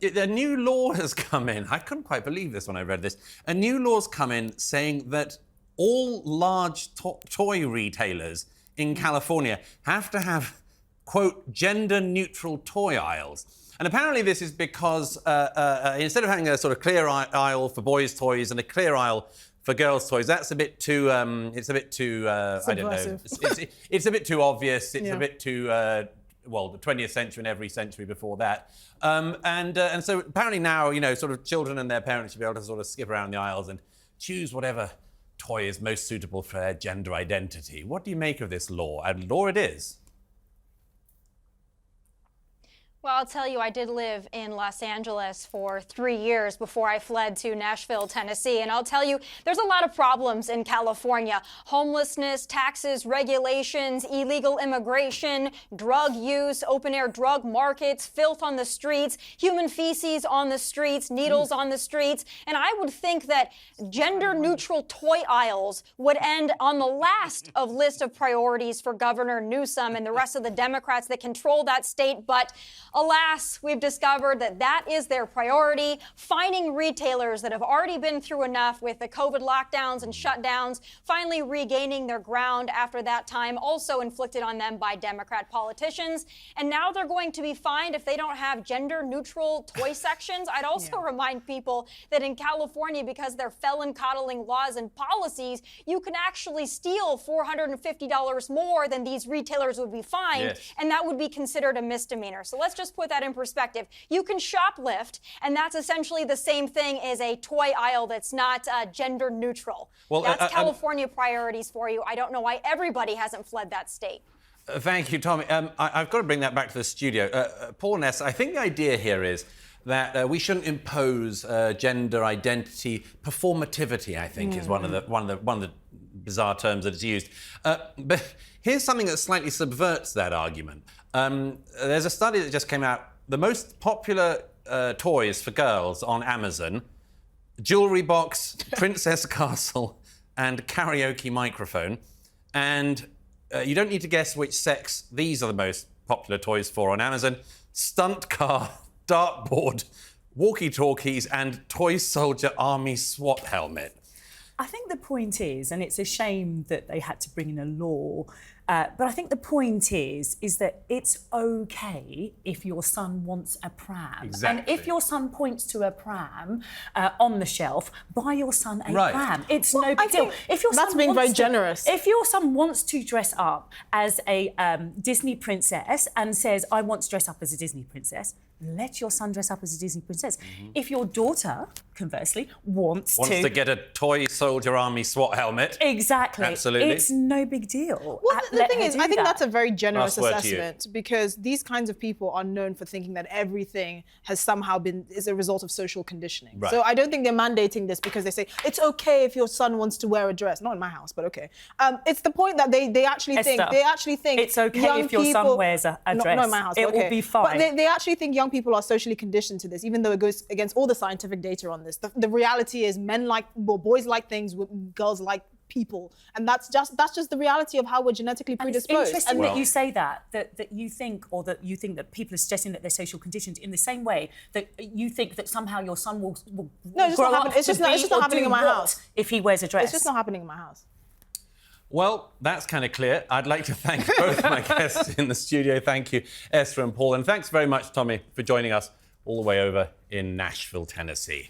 a new law has come in. I couldn't quite believe this when I read this. A new law's come in saying that all large toy retailers in California have to have, quote, gender-neutral toy aisles. And apparently this is because instead of having a sort of clear aisle for boys' toys and a clear aisle for girls' toys, that's a bit too. It's a bit too. I don't know. It's a bit too obvious. It's a bit too. Well, the 20th century and every century before that, and so apparently now, sort of children and their parents should be able to sort of skip around the aisles and choose whatever toy is most suitable for their gender identity. What do you make of this law? And law it is. Well, I'll tell you, I did live in Los Angeles for 3 years before I fled to Nashville, Tennessee. And I'll tell you, there's a lot of problems in California. Homelessness, taxes, regulations, illegal immigration, drug use, open-air drug markets, filth on the streets, human feces on the streets, needles on the streets. And I would think that gender-neutral toy aisles would end on the last of list of priorities for Governor Newsom and the rest of the Democrats that control that state. But alas, we've discovered that that is their priority, fining retailers that have already been through enough with the COVID lockdowns and shutdowns, finally regaining their ground after that time, also inflicted on them by Democrat politicians. And now they're going to be fined if they don't have gender-neutral toy sections. I'd also remind people that in California, because they're felon-coddling laws and policies, you can actually steal $450 more than these retailers would be fined, and that would be considered a misdemeanor. So let's just put that in perspective. You can shoplift, and that's essentially the same thing as a toy aisle that's not gender neutral. Well, that's California priorities for you. I don't know why everybody hasn't fled that state. Thank you, Tommy. I've got to bring that back to the studio. Paul Ness, I think the idea here is that we shouldn't impose gender identity. Performativity, I think, is one of the bizarre terms that is used. But here's something that slightly subverts that argument. There's a study that just came out. The most popular toys for girls on Amazon: jewellery box, princess castle, and karaoke microphone. And you don't need to guess which sex these are the most popular toys for on Amazon: stunt car, dartboard, walkie-talkies, and toy soldier army SWAT helmet. I think the point is, and it's a shame that they had to bring in a law, but I think the point is that it's okay if your son wants a pram. Exactly. And if your son points to a pram on the shelf, buy your son a pram. It's no big deal. If your that's son being wants very generous. If your son wants to dress up as a Disney princess and says, I want to dress up as a Disney princess, let your son dress up as a Disney princess. If your daughter, conversely, wants to get a toy soldier army SWAT helmet. Exactly. Absolutely. It's no big deal. Well, the thing is, I think that's a very generous Last word to you. assessment, because these kinds of people are known for thinking that everything has somehow is a result of social conditioning. Right. So I don't think they're mandating this because they say it's okay if your son wants to wear a dress. Not in my house, but okay. It's the point that they actually think it's okay young if your people, son wears a dress. Not in my house. It will be fine. But they actually think young people are socially conditioned to this, even though it goes against all the scientific data on this. The reality is boys like things, girls like people, and that's just the reality of how we're genetically predisposed. It's interesting that you say that you think that people are suggesting that they're social conditioned in the same way that you think that somehow your son will grow up. It's just not happening in my house. If he wears a dress, it's just not happening in my house. Well, that's kind of clear. I'd like to thank both my guests in the studio. Thank you, Esther and Paul, and thanks very much, Tommy, for joining us all the way over in Nashville, Tennessee.